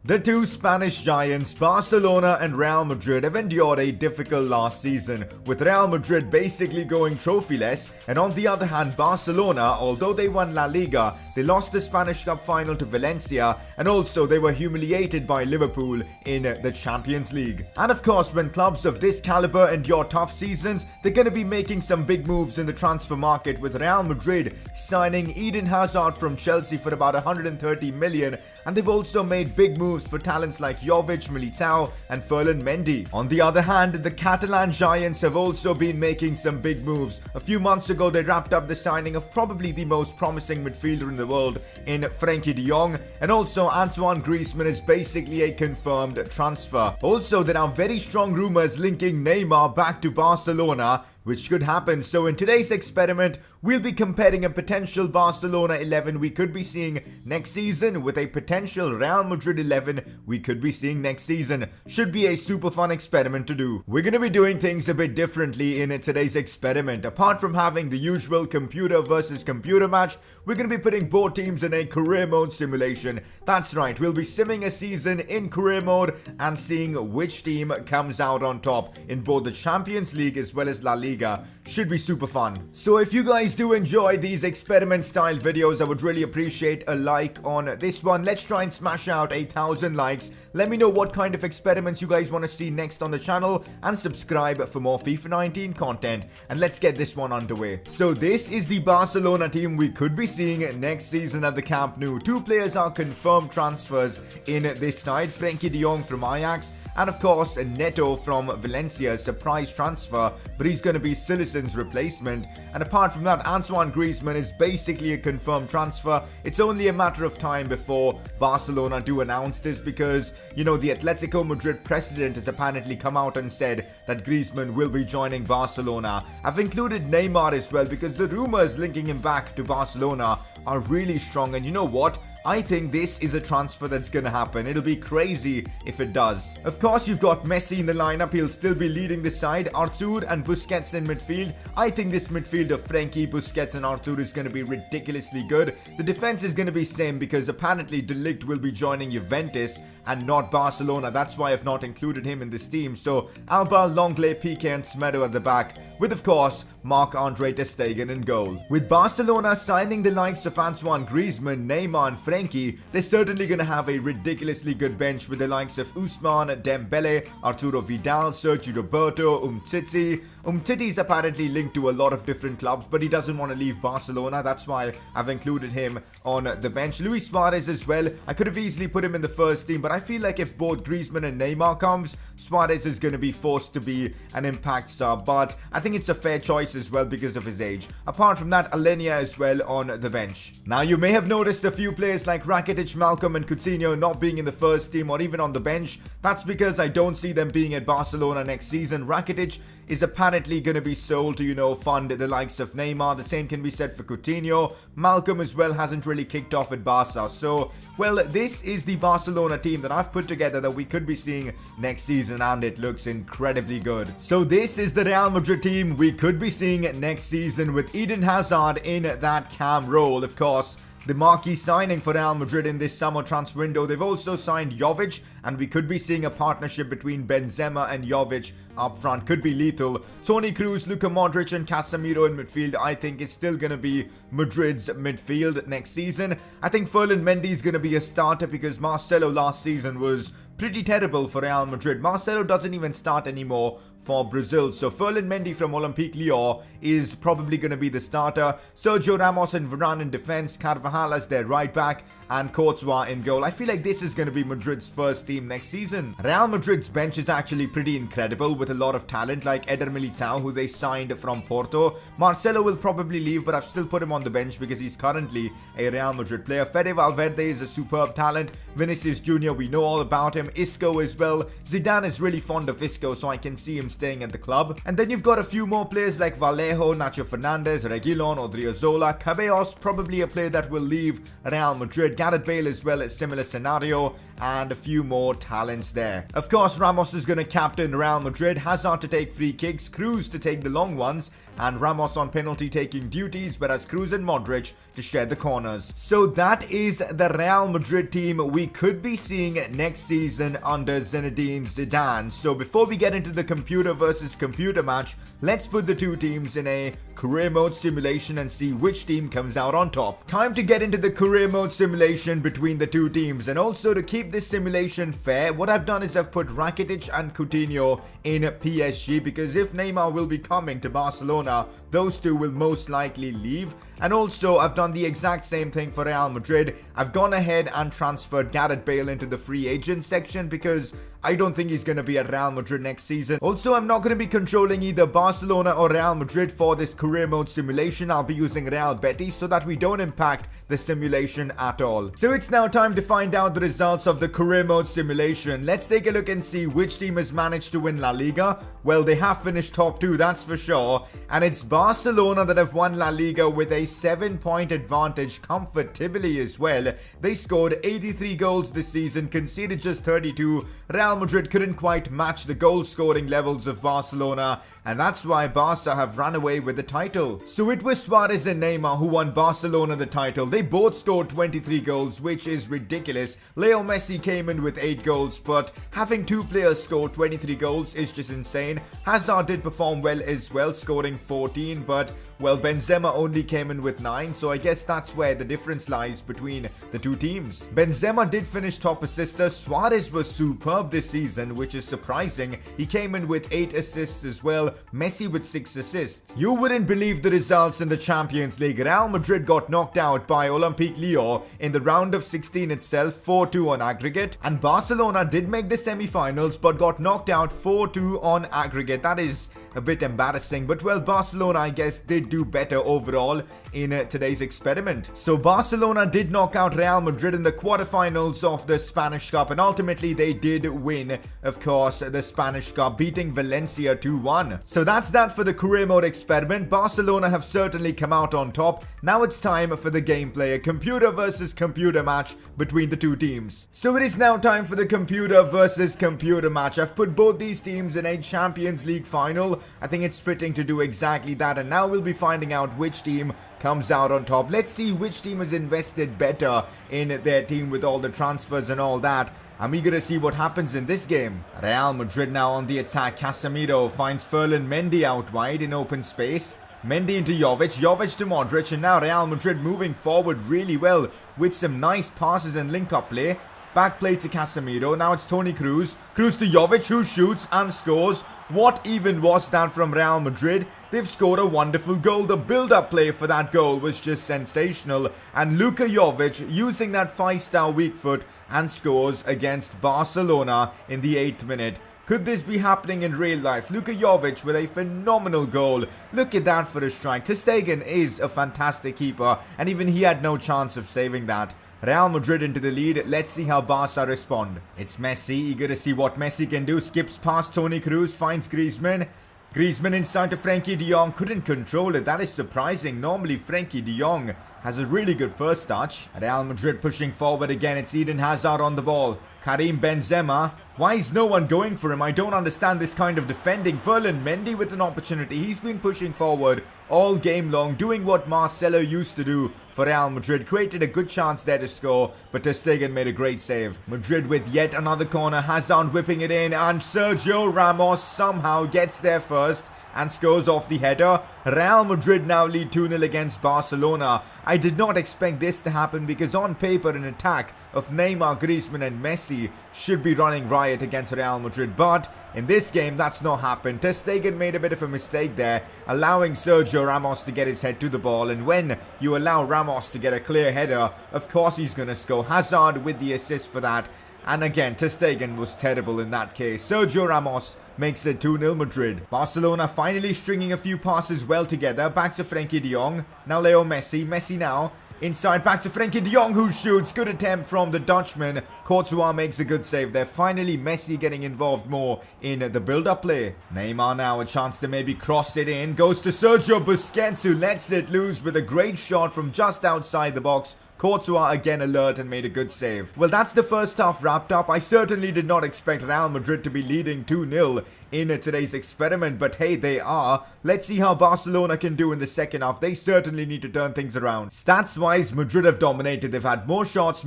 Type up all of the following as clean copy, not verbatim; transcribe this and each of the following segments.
The two Spanish giants, Barcelona and Real Madrid, have endured a difficult last season, with Real Madrid basically going trophyless, and on the other hand, Barcelona, although they won La Liga, they lost the Spanish Cup final to Valencia, and also they were humiliated by Liverpool in the Champions League. And of course, when clubs of this caliber endure tough seasons, they're going to be making some big moves in the transfer market, with Real Madrid signing Eden Hazard from Chelsea for about 130 million, and they've also made big moves for talents like Jovic, Militao and Ferland Mendy. On the other hand, the Catalan giants have also been making some big moves. A few months ago, they wrapped up the signing of probably the most promising midfielder in the world in Frenkie de Jong, and also Antoine Griezmann is basically a confirmed transfer. Also, there are very strong rumors linking Neymar back to Barcelona, which could happen. So in today's experiment, we'll be comparing a potential Barcelona 11 we could be seeing next season with a potential Real Madrid 11 we could be seeing next season. Should be a super fun experiment to do. We're going to be doing things a bit differently in today's experiment. Apart from having the usual computer versus computer match, we're going to be putting both teams in a career mode simulation. That's right, we'll be simming a season in career mode and seeing which team comes out on top in both the Champions League as well as La Liga. Should be super fun. So if you guys do enjoy these experiment style videos, I would really appreciate a like on this one. Let's try and smash out 1,000 likes. Let me know what kind of experiments you guys want to see next on the channel, and subscribe for more FIFA 19 content, and let's get this one underway. So this is the Barcelona team we could be seeing next season at the Camp Nou. Two players are confirmed transfers in this side: Frenkie de Jong from Ajax, and of course Neto from Valencia, surprise transfer, but he's going to be Silison's replacement. And apart from that, Antoine Griezmann is basically a confirmed transfer. It's only a matter of time before Barcelona do announce this, because you know the Atletico Madrid president has apparently come out and said that Griezmann will be joining Barcelona. I've included Neymar as well because the rumors linking him back to Barcelona are really strong, and you know what? I think this is a transfer that's gonna happen. It'll be crazy if it does. Of course, you've got Messi in the lineup. He'll still be leading the side. Artur and Busquets in midfield. I think this midfield of Frenkie, Busquets and Artur is gonna be ridiculously good. The defense is gonna be same because apparently De Ligt will be joining Juventus and not Barcelona. That's why I've not included him in this team. So Alba, Lenglet, Piqué and Semedo at the back, with of course Marc-Andre ter Stegen in goal. With Barcelona signing the likes of Antoine Griezmann, Neymar and Frenkie, they're certainly going to have a ridiculously good bench with the likes of Ousmane Dembele, Arturo Vidal, Sergio Roberto, Umtiti. Umtiti is apparently linked to a lot of different clubs, but he doesn't want to leave Barcelona. That's why I've included him on the bench. Luis Suarez as well. I could have easily put him in the first team, but I feel like if both Griezmann and Neymar comes, Suarez is going to be forced to be an impact star, but I think it's a fair choice as well because of his age. Apart from that, Alenia as well on the bench. Now you may have noticed a few players like Rakitic, Malcolm and Coutinho not being in the first team or even on the bench. That's because I don't see them being at Barcelona next season. Rakitic is apparently going to be sold to, you know, fund the likes of Neymar. The same can be said for Coutinho. Malcolm as well hasn't really kicked off at Barca. So, well, this is the Barcelona team that I've put together that we could be seeing next season, and it looks incredibly good. So this is the Real Madrid team we could be seeing next season, with Eden Hazard in that cam role. Of course, the marquee signing for Real Madrid in this summer transfer window. They've also signed Jovic, and we could be seeing a partnership between Benzema and Jovic up front. Could be lethal. Toni Kroos, Luka Modric and Casemiro in midfield. I think it's still going to be Madrid's midfield next season. I think Ferland Mendy is going to be a starter because Marcelo last season was pretty terrible for Real Madrid. Marcelo doesn't even start anymore for Brazil, so Ferland Mendy from Olympique Lyon is probably going to be the starter. Sergio Ramos and Varane in defense, Carvajal as their right back and Courtois in goal. I feel like this is going to be Madrid's first team next season. Real Madrid's bench is actually pretty incredible with a lot of talent like Eder Militao, who they signed from Porto. Marcelo will probably leave, but I've still put him on the bench because he's currently a Real Madrid player. Fede Valverde is a superb talent. Vinicius Jr., we know all about him. Isco as well. Zidane is really fond of Isco, so I can see him staying at the club. And then you've got a few more players like Vallejo, Nacho Fernandez, Reguilon, Odriozola, Cabellos, probably a player that will leave Real Madrid. Gareth Bale as well, a similar scenario. and a few more talents there. Of course, Ramos is going to captain Real Madrid, Hazard to take free kicks, Cruz to take the long ones, and Ramos on penalty taking duties, whereas Cruz and Modric to share the corners. So that is the Real Madrid team we could be seeing next season under Zinedine Zidane. So before we get into the computer versus computer match, let's put the two teams in a career mode simulation and see which team comes out on top. Time to get into the career mode simulation between the two teams, and also to keep this simulation fair, what I've done is I've put Rakitic and Coutinho in PSG, because if Neymar will be coming to Barcelona, those two will most likely leave. And also I've done the exact same thing for Real Madrid. I've gone ahead and transferred Gareth Bale into the free agent section because I don't think he's going to be at Real Madrid next season. Also, I'm not going to be controlling either Barcelona or Real Madrid for this career mode simulation. I'll be using Real Betis so that we don't impact the simulation at all. So it's now time to find out the results of the career mode simulation. Let's take a look and see which team has managed to win La Liga. Well, they have finished top 2, that's for sure. And it's Barcelona that have won La Liga with a 7-point advantage comfortably as well. They scored 83 goals this season, conceded just 32. Real Madrid couldn't quite match the goal scoring levels of Barcelona, and that's why Barca have run away with the title. So it was Suarez and Neymar who won Barcelona the title. They both scored 23 goals, which is ridiculous. Leo Messi came in with 8 goals, but having two players score 23 goals is just insane. Hazard did perform well as well, scoring 14, but well, Benzema only came in with 9, so I guess that's where the difference lies between the two teams. Benzema did finish top assister. Suarez was superb this season, which is surprising. He came in with 8 assists as well. Messi with 6 assists. You wouldn't believe the results in the Champions League. Real Madrid got knocked out by Olympique Lyon in the round of 16 itself, 4-2 on aggregate. And Barcelona did make the semi-finals but got knocked out 4-2 on aggregate. That is a bit embarrassing, but well, Barcelona I guess did do better overall in today's experiment. So Barcelona did knock out Real Madrid in the quarterfinals of the Spanish Cup, and ultimately they did win, of course, the Spanish Cup, beating Valencia 2-1. So that's that for the career mode experiment. Barcelona have certainly come out on top. Now it's time for the gameplay, a computer versus computer match between the two teams. So it is now time for the computer versus computer match. I've put both these teams in a Champions League final. I think it's fitting to do exactly that, and now we'll be finding out which team comes out on top. Let's see which team has invested better in their team with all the transfers and all that. I'm eager to see what happens in this game. Real Madrid now on the attack. Casemiro finds Ferland Mendy out wide in open space. Mendy into Jovic, Jovic to Modric, and now Real Madrid moving forward really well with some nice passes and link-up play. Back play to Casemiro. Now it's Toni Kroos. Kroos to Jovic, who shoots and scores. What even was that from Real Madrid? They've scored a wonderful goal. The build-up play for that goal was just sensational. And Luka Jovic using that 5-star weak foot and scores against Barcelona in the 8th minute. Could this be happening in real life? Luka Jovic with a phenomenal goal. Look at that for a strike. Ter Stegen is a fantastic keeper, and even he had no chance of saving that. Real Madrid into the lead. Let's see how Barca respond. It's Messi, eager to see what Messi can do. Skips past Toni Kroos, finds Griezmann. Griezmann inside to Frenkie de Jong. Couldn't control it. That is surprising. Normally Frenkie de Jong has a really good first touch. Real Madrid pushing forward again. It's Eden Hazard on the ball. Karim Benzema. Why is no one going for him? I don't understand this kind of defending. Ferland Mendy with an opportunity. He's been pushing forward all game long, doing what Marcelo used to do for Real Madrid. Created a good chance there to score, but Ter Stegen made a great save. Madrid with yet another corner. Hazard whipping it in, and Sergio Ramos somehow gets there first and scores off the header. Real Madrid now lead 2-0 against Barcelona. I did not expect this to happen because on paper an attack of Neymar, Griezmann and Messi should be running riot against Real Madrid, but in this game that's not happened. Ter Stegen made a bit of a mistake there, allowing Sergio Ramos to get his head to the ball, and when you allow Ramos to get a clear header, of course he's going to score. Hazard with the assist for that. And again, Ter Stegen was terrible in that case. Sergio Ramos makes it 2-0 Madrid. Barcelona finally stringing a few passes well together. Back to Frenkie de Jong. Now Leo Messi. Messi now. Inside back to Frenkie de Jong, who shoots. Good attempt from the Dutchman. Courtois makes a good save there. Finally, Messi getting involved more in the build-up play. Neymar now a chance to maybe cross it in. Goes to Sergio Busquets, who lets it loose with a great shot from just outside the box. Courtois again alert and made a good save. Well, that's the first half wrapped up. I certainly did not expect Real Madrid to be leading 2-0 in today's experiment, but hey, they are. Let's see how Barcelona can do in the second half. They certainly need to turn things around. Stats-wise, Madrid have dominated. They've had more shots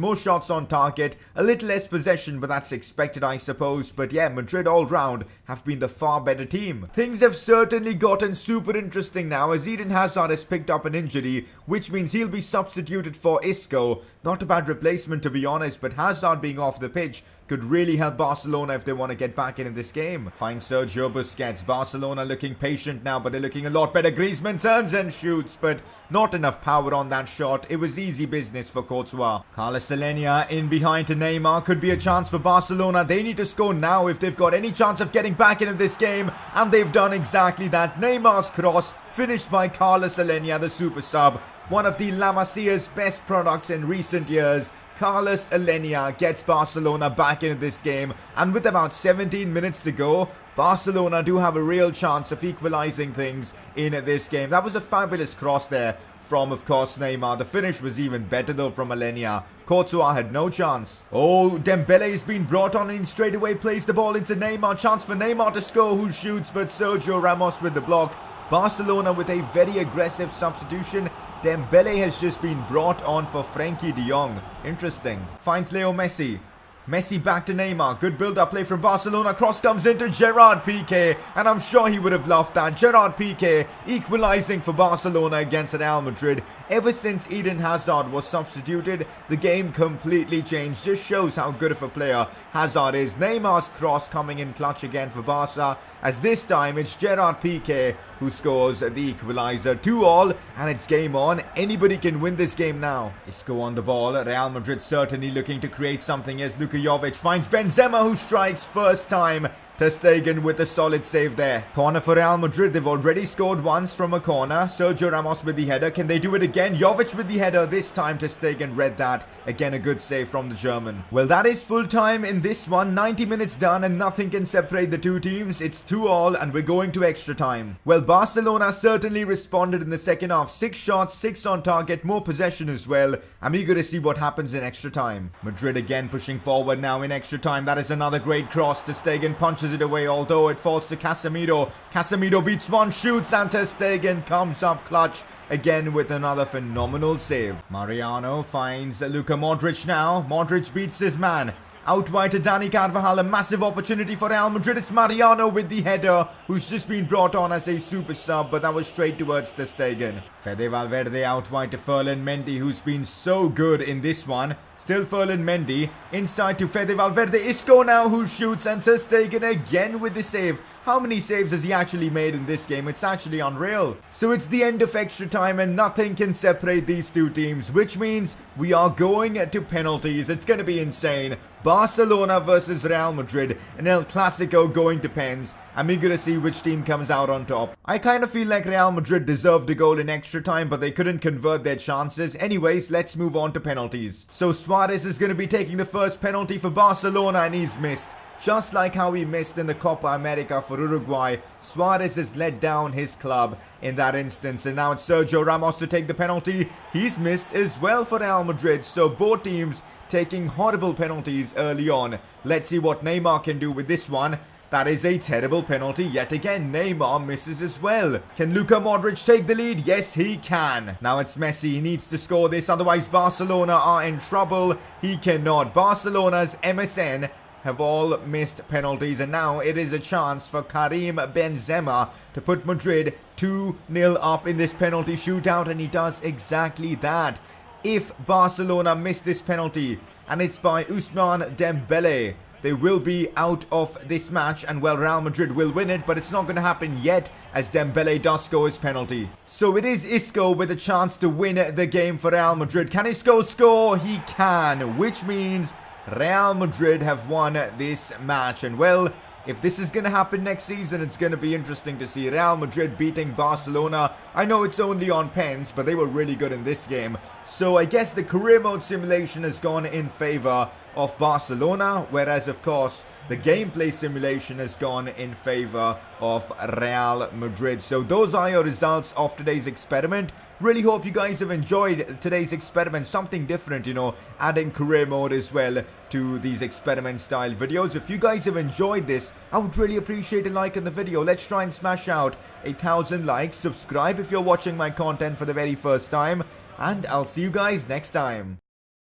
on target, a little less possession, but that's expected, I suppose. But yeah, Madrid all round have been the far better team. Things have certainly gotten super interesting now as Eden Hazard has picked up an injury, which means he'll be substituted for Isco. Not a bad replacement, to be honest, but Hazard being off the pitch could really help Barcelona if they want to get back in this game. Fine Sergio Busquets. Barcelona looking patient now, but they're looking a lot better. Griezmann turns and shoots, but not enough power on that shot. It was easy business for Courtois. Carlos Alenia in behind to Neymar. Could be a chance for Barcelona. They need to score now if they've got any chance of getting back into this game, and they've done exactly that. Neymar's cross finished by Carlos Alenia, the super sub. One of the La Masia's best products in recent years. Carlos Alenia gets Barcelona back into this game, and with about 17 minutes to go, Barcelona do have a real chance of equalizing things in this game. That was a fabulous cross there from, of course, Neymar. The finish was even better though from Alenia. Courtois had no chance. Oh, Dembele has been brought on and he straight away plays the ball into Neymar. Chance for Neymar to score, who shoots, but Sergio Ramos with the block. Barcelona with a very aggressive substitution. Dembele has just been brought on for Frenkie de Jong. Interesting. Finds Leo Messi. Messi back to Neymar. Good build-up play from Barcelona. Cross comes into Gerard Piqué, and I'm sure he would have loved that. Gerard Piqué equalizing for Barcelona against Real Madrid. Ever since Eden Hazard was substituted, the game completely changed. Just shows how good of a player Hazard is. Neymar's cross coming in clutch again for Barca, as this time it's Gerard Piqué who scores the equalizer. 2-2, and it's game on. Anybody can win this game now. Isco on the ball. Real Madrid certainly looking to create something as Luka Jovic finds Benzema, who strikes first time. Ter Stegen with a solid save there. Corner for Real Madrid. They've already scored once from a corner. Sergio Ramos with the header. Can they do it again? Jovic with the header. This time Ter Stegen read that. Again, a good save from the German. Well, that is full time in this one. 90 minutes done and nothing can separate the two teams. It's 2-2 and we're going to extra time. Well, Barcelona certainly responded in the second half. 6 shots, 6 on target, more possession as well. I'm eager to see what happens in extra time. Madrid again pushing forward now in extra time. That is another great cross. Ter Stegen punches it away, although it falls to Casemiro. Casemiro beats one, shoots, and Ter Stegen comes up clutch again with another phenomenal save. Mariano finds Luka Modric now. Modric beats his man. Out wide to Dani Carvajal, a massive opportunity for Real Madrid. It's Mariano with the header, who's just been brought on as a super sub, but that was straight towards Ter Stegen. Fede Valverde out wide to Ferland Mendy, who's been so good in this one. Still Ferland Mendy, inside to Fede Valverde. Isco now who shoots, and Ter Stegen again with the save. How many saves has he actually made in this game? It's actually unreal. So it's the end of extra time and nothing can separate these two teams, which means we are going to penalties. It's going to be insane. Barcelona versus Real Madrid, and El Clasico going to pens. I'm eager to see which team comes out on top. I kind of feel like Real Madrid deserved a goal in extra time, but they couldn't convert their chances. Anyways, let's move on to penalties. So Suarez is going to be taking the first penalty for Barcelona, and he's missed. Just like how he missed in the Copa America for Uruguay, Suarez has let down his club in that instance. And now it's Sergio Ramos to take the penalty. He's missed as well for Real Madrid. So both teams taking horrible penalties early on. Let's see what Neymar can do with this one. That is a terrible penalty yet again. Neymar misses as well. Can Luka Modric take the lead? Yes, he can. Now it's Messi. He needs to score this, otherwise Barcelona are in trouble. He cannot. Barcelona's MSN have all missed penalties, and now it is a chance for Karim Benzema to put Madrid 2-0 up in this penalty shootout, and he does exactly that. If Barcelona miss this penalty, and it's by Ousmane Dembele, they will be out of this match, and well, Real Madrid will win it, but it's not going to happen yet as Dembele does score his penalty. So it is Isco with a chance to win the game for Real Madrid. Can Isco score? He can, which means Real Madrid have won this match. And well, if this is going to happen next season, it's going to be interesting to see Real Madrid beating Barcelona. I know it's only on pens, but they were really good in this game. So I guess the career mode simulation has gone in favor of Barcelona, whereas of course the gameplay simulation has gone in favor of Real Madrid. So those are your results of today's experiment. Really hope you guys have enjoyed today's experiment, something different, you know, adding career mode as well to these experiment style videos. If you guys have enjoyed this, I would really appreciate a like in the video. Let's try and smash out 1,000 likes. Subscribe if you're watching my content for the very first time, and I'll see you guys next time.